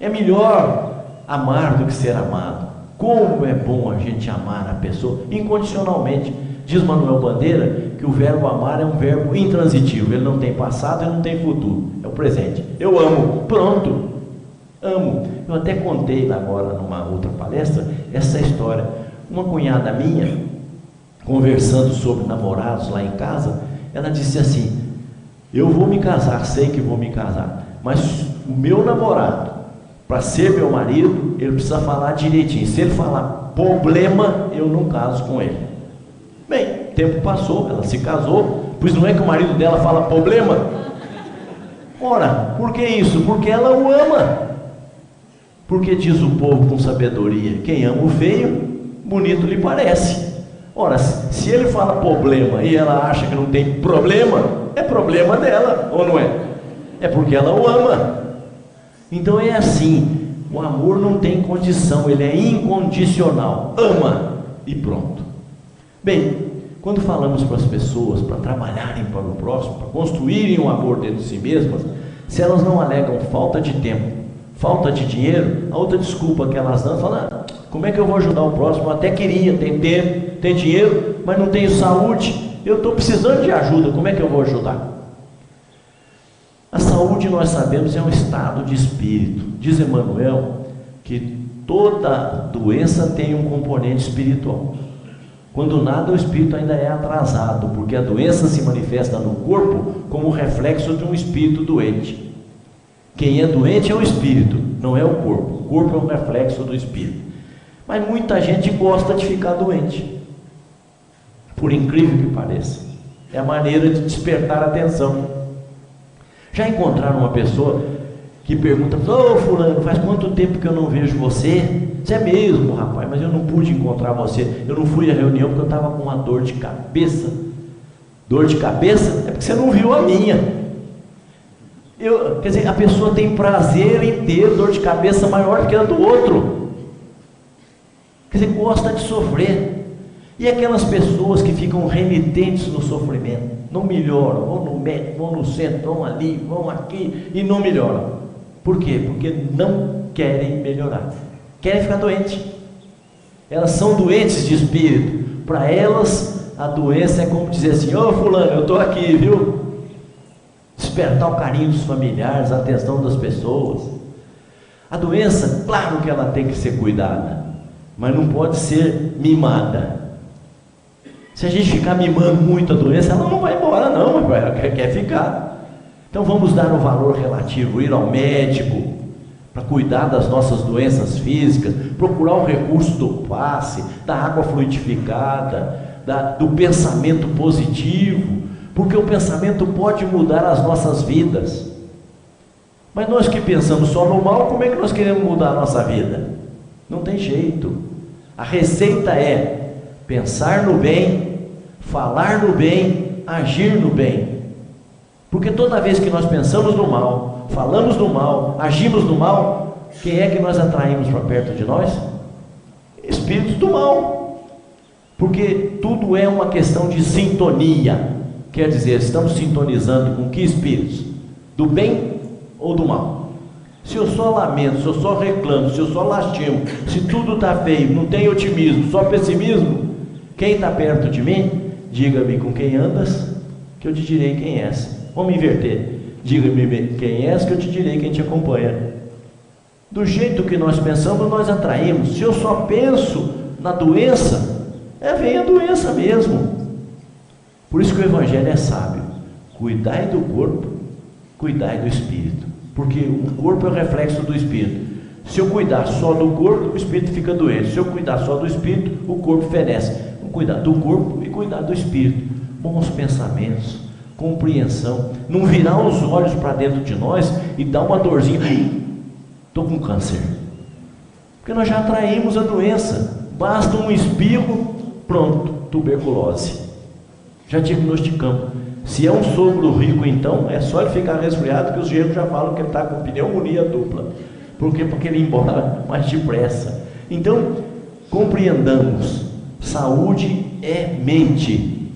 É melhor amar do que ser amado. Como é bom a gente amar a pessoa incondicionalmente. Diz Manuel Bandeira que o verbo amar é um verbo intransitivo, ele não tem passado e não tem futuro, é o presente. Eu amo, pronto, amo. Eu até contei agora numa outra palestra essa história. Uma cunhada minha, conversando sobre namorados lá em casa, ela disse assim: eu vou me casar, sei que vou me casar, mas o meu namorado, para ser meu marido, ele precisa falar direitinho. Se ele falar problema, eu não caso com ele. Bem, o tempo passou, ela se casou, pois não é que o marido dela fala problema? Ora, por que isso? Porque ela o ama. Porque diz o povo com sabedoria: quem ama o feio, bonito lhe parece. Ora, se ele fala problema e ela acha que não tem problema, é problema dela, ou não é? É porque ela o ama. Então é assim, o amor não tem condição, ele é incondicional, ama e pronto. Bem, quando falamos para as pessoas para trabalharem para o próximo, para construírem um amor dentro de si mesmas, se elas não alegam falta de tempo, falta de dinheiro, a outra desculpa que elas dão, falam: como é que eu vou ajudar o próximo? Eu até queria, tem tempo, tem dinheiro, mas não tenho saúde, eu estou precisando de ajuda, como é que eu vou ajudar? A saúde, nós sabemos, é um estado de espírito. Diz Emmanuel que toda doença tem um componente espiritual. Quando nada, o espírito ainda é atrasado, porque a doença se manifesta no corpo como reflexo de um espírito doente. Quem é doente é o espírito, não é o corpo. O corpo é um reflexo do espírito. Mas muita gente gosta de ficar doente, por incrível que pareça. É a maneira de despertar a atenção. Já encontraram uma pessoa que pergunta: ô fulano, faz quanto tempo que eu não vejo você? Isso é mesmo, rapaz, mas eu não pude encontrar você, eu não fui à reunião porque eu estava com uma dor de cabeça. Dor de cabeça? É porque você não viu a minha. Quer dizer, a pessoa tem prazer em ter dor de cabeça maior do que a do outro. Quer dizer, gosta de sofrer. E aquelas pessoas que ficam renitentes no sofrimento, não melhoram, vão no médico, vão no centro, vão ali, vão aqui e não melhoram. Por quê? Porque não querem melhorar, querem ficar doentes. Elas são doentes de espírito. Para elas a doença é como dizer assim: ô fulano, eu estou aqui, viu? Despertar o carinho dos familiares, a atenção das pessoas. A doença, claro que ela tem que ser cuidada, mas não pode ser mimada. Se a gente ficar mimando muito a doença, ela não vai embora não, ela quer ficar. Então vamos dar um valor relativo, ir ao médico para cuidar das nossas doenças físicas, procurar o recurso do passe, da água fluidificada, do pensamento positivo, porque o pensamento pode mudar as nossas vidas. Mas nós que pensamos só no mal, como é que nós queremos mudar a nossa vida? Não tem jeito. A receita é pensar no bem, falar no bem, agir no bem. Porque toda vez que nós pensamos no mal, falamos no mal, agimos no mal, quem é que nós atraímos para perto de nós? Espíritos do mal. Porque tudo é uma questão de sintonia. Quer dizer, estamos sintonizando com que espíritos? Do bem ou do mal? Se eu só lamento, se eu só reclamo, se eu só lastimo, se tudo está feio, não tem otimismo, só pessimismo, quem está perto de mim, diga-me com quem andas, que eu te direi quem és. Vamos inverter. Diga-me quem és, que eu te direi quem te acompanha. Do jeito que nós pensamos, nós atraímos. Se eu só penso na doença, vem a doença mesmo. Por isso que o Evangelho é sábio. Cuidai do corpo, cuidai do espírito. Porque o corpo é o reflexo do espírito. Se eu cuidar só do corpo, o espírito fica doente. Se eu cuidar só do espírito, o corpo fenece. Vamos cuidar do corpo e cuidar do espírito. Bons pensamentos, compreensão. Não virar os olhos para dentro de nós e dar uma dorzinha. Estou com câncer. Porque nós já atraímos a doença. Basta um espirro, pronto, tuberculose. Já diagnosticamos. Se é um sogro rico, então, é só ele ficar resfriado que os gêmeos já falam que ele está com pneumonia dupla. Por quê? Porque ele ir embora mais depressa. Então, compreendamos, saúde é mente.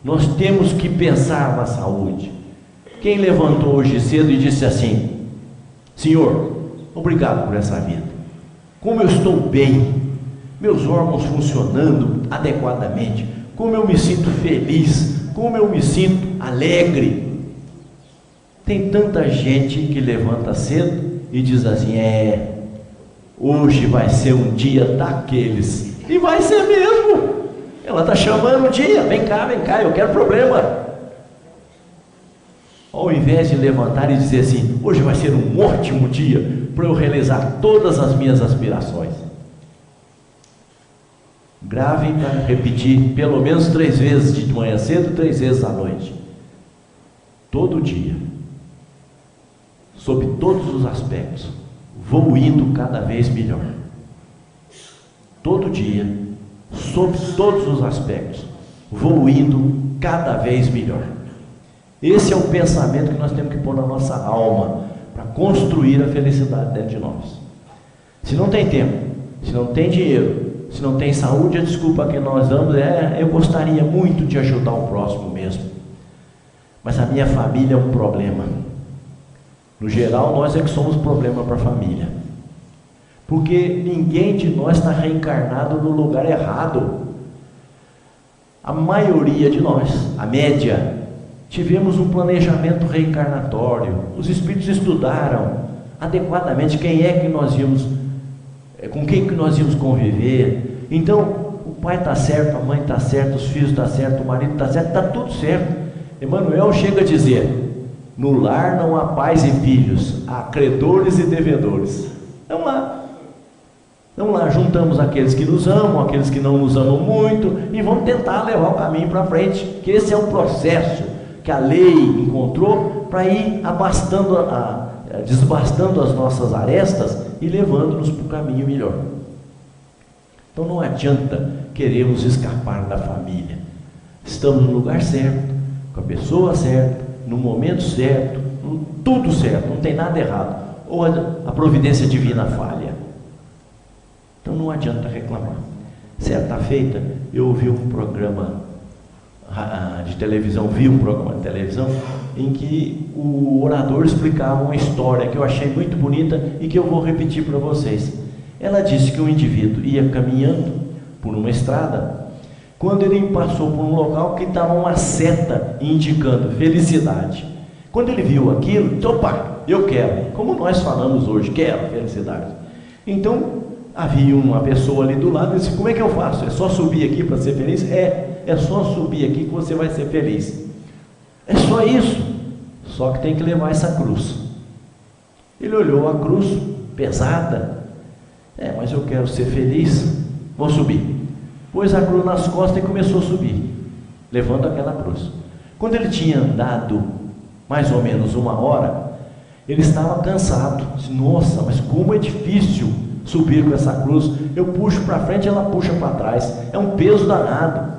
Nós temos que pensar na saúde. Quem levantou hoje cedo e disse assim: Senhor, obrigado por essa vida. Como eu estou bem, meus órgãos funcionando adequadamente, como eu me sinto feliz, como eu me sinto alegre. Tem tanta gente que levanta cedo e diz assim: hoje vai ser um dia daqueles. E vai ser mesmo. Ela está chamando o dia: vem cá, eu quero problema. Ao invés de levantar e dizer assim: hoje vai ser um ótimo dia para eu realizar todas as minhas aspirações. Gravem para repetir pelo menos 3 vezes de manhã cedo, 3 vezes à noite. Todo dia. Sob todos os aspectos. Vou indo cada vez melhor. Todo dia. Sob todos os aspectos. Vou indo cada vez melhor. Esse é o pensamento que nós temos que pôr na nossa alma para construir a felicidade dentro de nós. Se não tem tempo, se não tem dinheiro, se não tem saúde, a desculpa que nós damos é: eu gostaria muito de ajudar o próximo mesmo, mas a minha família é um problema. No geral, nós é que somos problema para a família, porque ninguém de nós está reencarnado no lugar errado. A maioria de nós, a média, tivemos um planejamento reencarnatório. Os espíritos estudaram adequadamente quem é que nós íamos, com quem que nós íamos conviver. Então, o pai está certo, a mãe está certa, os filhos estão certos, o marido está certo, está tudo certo. Emmanuel chega a dizer: no lar não há pais e filhos, há credores e devedores. Vamos lá, juntamos aqueles que nos amam, aqueles que não nos amam muito, e vamos tentar levar o caminho para frente, que esse é um processo que a lei encontrou para ir desbastando as nossas arestas e levando-nos para o caminho melhor. Então não adianta querermos escapar da família. Estamos no lugar certo, com a pessoa certa, no momento certo, tudo certo, não tem nada errado. Ou a providência divina falha. Então não adianta reclamar. Certa feita, eu ouvi um programa de televisão, em que o orador explicava uma história que eu achei muito bonita e que eu vou repetir para vocês. Ela disse que um indivíduo ia caminhando por uma estrada, quando ele passou por um local que estava uma seta indicando felicidade. Quando ele viu aquilo, então, opa, eu quero, como nós falamos hoje, quero felicidade. Então havia uma pessoa ali do lado e disse: como é que eu faço? É só subir aqui para ser feliz? É é só subir aqui que você vai ser feliz. É só isso, só que tem que levar essa cruz. Ele olhou a cruz, pesada, mas eu quero ser feliz, vou subir. Pôs a cruz nas costas e começou a subir, levando aquela cruz. Quando ele tinha andado mais ou menos 1 hora, ele estava cansado. Disse, nossa, mas como é difícil subir com essa cruz. Eu puxo para frente, ela puxa para trás. É um peso danado.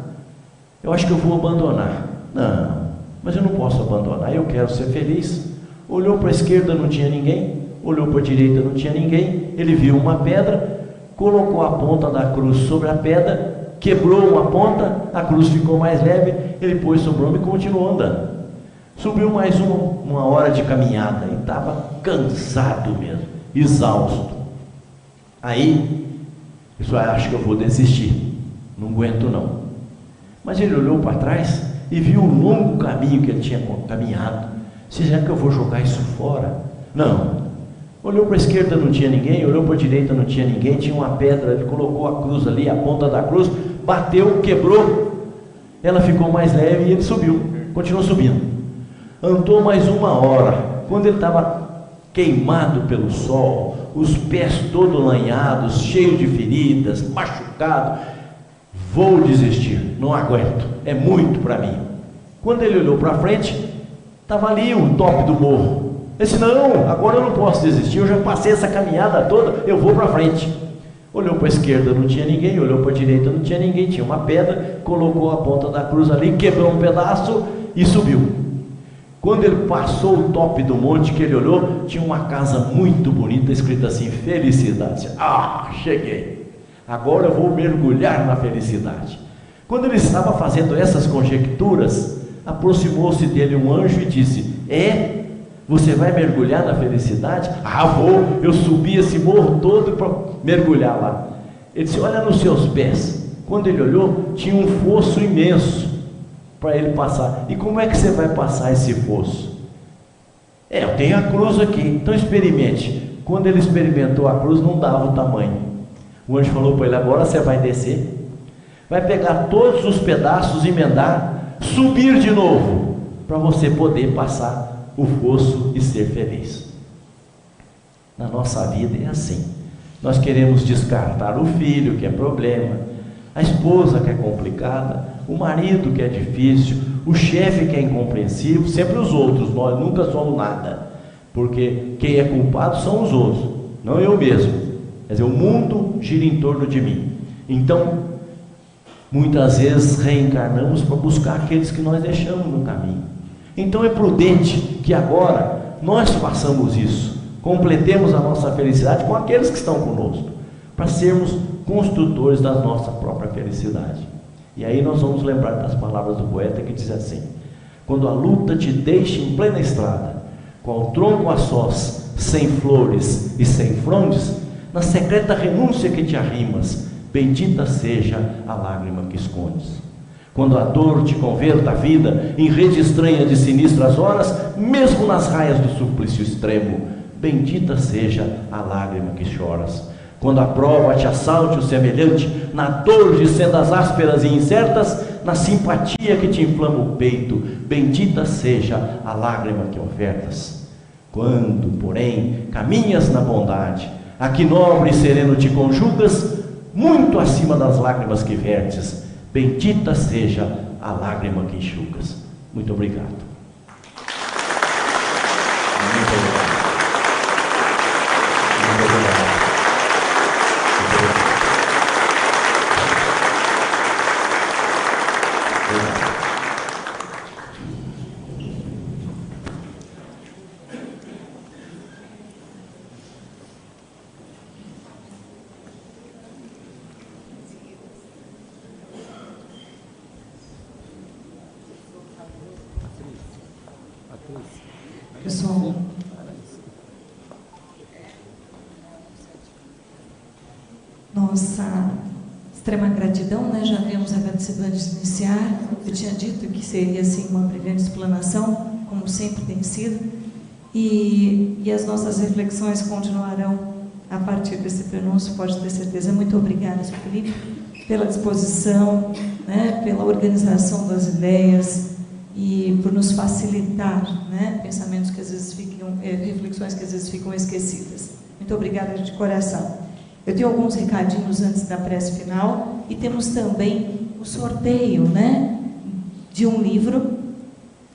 Eu acho que eu vou abandonar. Não, mas eu não posso abandonar. Eu quero ser feliz. Olhou para a esquerda, não tinha ninguém. Olhou para a direita, não tinha ninguém. Ele viu uma pedra, colocou a ponta da cruz sobre a pedra, quebrou uma ponta, a cruz ficou mais leve. Ele pôs sobre o ombro e continuou andando. Subiu mais 1 hora de caminhada e estava cansado mesmo, exausto. Aí, eu acho que eu vou desistir, não aguento não. Mas ele olhou para trás e viu o longo caminho que ele tinha caminhado. Será que eu vou jogar isso fora? Não. Olhou para a esquerda, não tinha ninguém. Olhou para a direita, não tinha ninguém. Tinha uma pedra, ele colocou a cruz ali, a ponta da cruz, bateu, quebrou. Ela ficou mais leve e ele subiu, continuou subindo. Andou mais 1 hora. Quando ele estava queimado pelo sol, os pés todos lanhados, cheio de feridas, machucado, vou desistir, não aguento, é muito para mim. Quando ele olhou para frente, estava ali o tope do morro. Ele disse, não, agora eu não posso desistir, eu já passei essa caminhada toda, eu vou para frente. Olhou para a esquerda, não tinha ninguém. Olhou para a direita, não tinha ninguém. Tinha uma pedra, colocou a ponta da cruz ali, quebrou um pedaço e subiu. Quando ele passou o tope do monte, que ele olhou, tinha uma casa muito bonita, escrita assim, felicidade. Ah, cheguei, agora eu vou mergulhar na felicidade. Quando ele estava fazendo essas conjecturas, aproximou-se dele um anjo e disse, você vai mergulhar na felicidade? Ah, vou, eu subi esse morro todo para mergulhar lá. Ele disse, olha nos seus pés. Quando ele olhou, tinha um fosso imenso para ele passar. E como é que você vai passar esse fosso? Eu tenho a cruz aqui, então experimente. Quando ele experimentou a cruz, não dava o tamanho. O anjo falou para ele, agora você vai descer, vai pegar todos os pedaços, emendar, subir de novo, para você poder passar o fosso e ser feliz. Na nossa vida é assim. Nós queremos descartar o filho, que é problema, a esposa, que é complicada, o marido, que é difícil, o chefe, que é incompreensível, sempre os outros. Nós nunca somos nada, porque quem é culpado são os outros, não eu mesmo. Quer dizer, o mundo gira em torno de mim. Então, muitas vezes reencarnamos para buscar aqueles que nós deixamos no caminho. Então é prudente que agora nós façamos isso, completemos a nossa felicidade com aqueles que estão conosco, para sermos construtores da nossa própria felicidade. E aí nós vamos lembrar das palavras do poeta, que diz assim: quando a luta te deixe em plena estrada, qual tronco a sós, sem flores e sem frondes, na secreta renúncia que te arrimas, bendita seja a lágrima que escondes. Quando a dor te converta a vida em rede estranha de sinistras horas, mesmo nas raias do suplício extremo, bendita seja a lágrima que choras. Quando a prova te assalte o semelhante, na dor de sendas ásperas e incertas, na simpatia que te inflama o peito, bendita seja a lágrima que ofertas. Quando, porém, caminhas na bondade, a que nobre e sereno te conjugas, muito acima das lágrimas que vertes, bendita seja a lágrima que enxugas. Muito obrigado. Muito obrigado. Muito obrigado. Pessoal, nossa extrema gratidão, né? Já vimos a participantes iniciar. Eu tinha dito que seria assim uma brilhante explanação, como sempre tem sido, e as nossas reflexões continuarão a partir desse prenúncio, pode ter certeza. Muito obrigada, Sr. Felipe. pela disposição, né, pela organização das ideias e por nos facilitar, né, pensamentos que às vezes ficam, reflexões que às vezes ficam esquecidas. Muito obrigada de coração. Eu tenho alguns recadinhos antes da prece final e temos também o sorteio, né, de um livro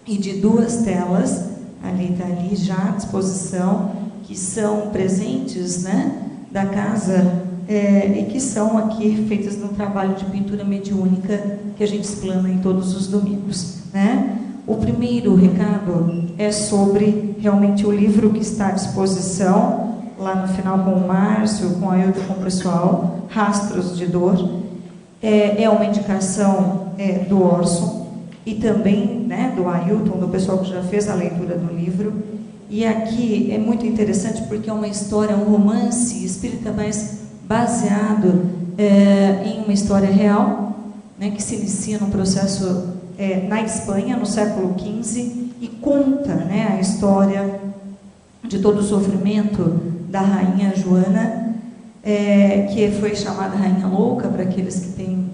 e de 2 telas, está ali já à disposição, que são presentes, né, da casa e que são aqui feitas no trabalho de pintura mediúnica que a gente explana em todos os domingos, né? O primeiro recado é sobre realmente o livro que está à disposição, lá no final com o Márcio, com a Ailton, com o pessoal, Rastros de Dor. É uma indicação do Orson e também, né, do Ailton, do pessoal que já fez a leitura do livro. E aqui é muito interessante porque é uma história, um romance espírita, mas baseado em uma história real, né, que se inicia num processo na Espanha, no século XV, e conta, né, a história de todo o sofrimento da rainha Joana, que foi chamada Rainha Louca, para aqueles que têm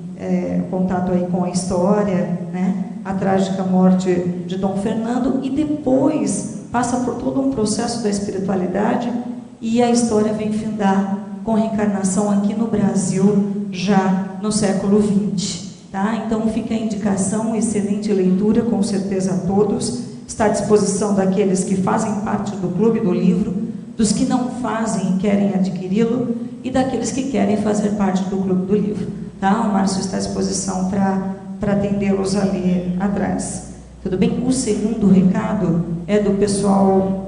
contato aí com a história, né, a trágica morte de Dom Fernando, e depois passa por todo um processo da espiritualidade e a história vem findar com reencarnação aqui no Brasil, já no século XX. Tá? Então fica a indicação, excelente leitura, com certeza a todos. Está à disposição daqueles que fazem parte do Clube do Livro, dos que não fazem e querem adquiri-lo, e daqueles que querem fazer parte do Clube do Livro. Tá? O Márcio está à disposição para atendê-los ali atrás. Tudo bem? O segundo recado é do pessoal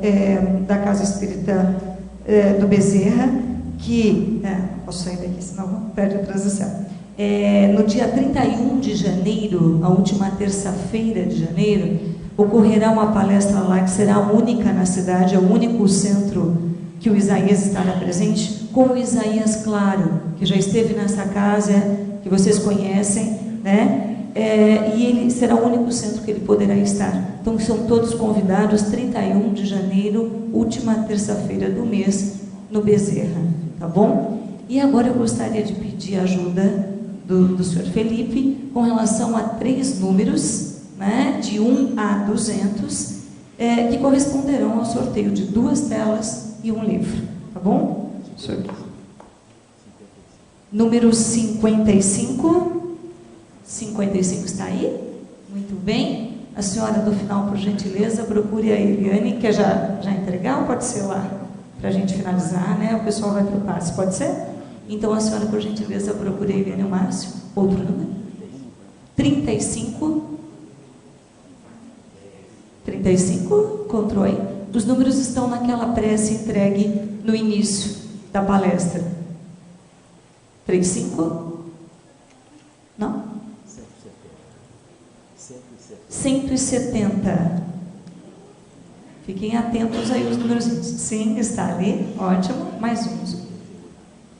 da Casa Espírita do Bezerra, que... posso sair daqui, senão perde a transição. No dia 31 de janeiro, a última terça-feira de janeiro, ocorrerá uma palestra lá que será única na cidade, é o único centro que o Isaías estará presente, com o Isaías Claro, que já esteve nessa casa, que vocês conhecem, né? E ele será o único centro que ele poderá estar. Então são todos convidados, 31 de janeiro, última terça-feira do mês, no Bezerra, tá bom? E agora eu gostaria de pedir ajuda do senhor Felipe com relação a 3 números, né, de 1 a 200, que corresponderão ao sorteio de 2 telas e um livro, tá bom? Número 55. 55 está aí? Muito bem. A senhora do final, por gentileza, procure a Eliane. Quer já entregar ou pode ser lá? Para a gente finalizar, né? O pessoal vai para o passe, pode ser? Então a senhora, por gentileza, procure a Eliane e o Márcio. Outro número? 35. 35, controle. Os números estão naquela prece entregue no início da palestra. 35? Não? 170. Fiquem atentos aí os números. Sim, está ali. Ótimo. Mais uns.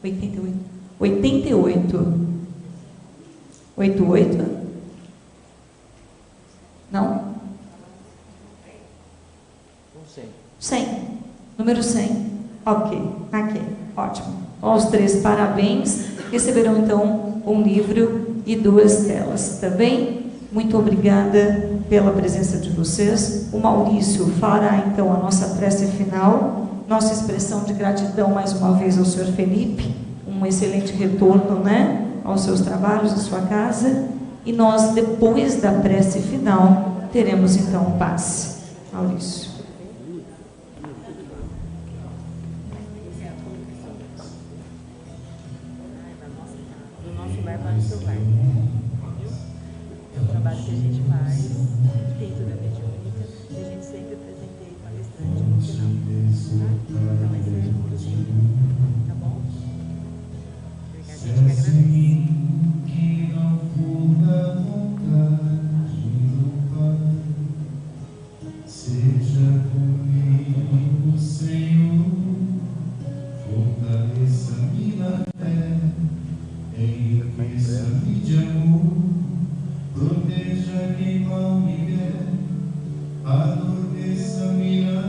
88. 88. 88? Não? 100. Número 100. Ok. Aqui. Ótimo. Aos 3, parabéns. Receberão então um livro e 2 telas. Tá bem? Muito obrigada pela presença de vocês. O Maurício fará então a nossa prece final, nossa expressão de gratidão mais uma vez ao senhor Felipe, um excelente retorno, né, aos seus trabalhos, à sua casa, e nós, depois da prece final, teremos então o passe. Maurício. Trabalho que a gente faz, dentro da mediúnica, e a gente sempre apresentei palestrante no final. Tá? Então, esse é o motivo. Tá bom? A gente que agradece. Que não for da vontade do Pai, seja comigo, Senhor, fortaleça-me na fé, enriqueça-me de amor. Proteja quem mal me quer, adormeça-me na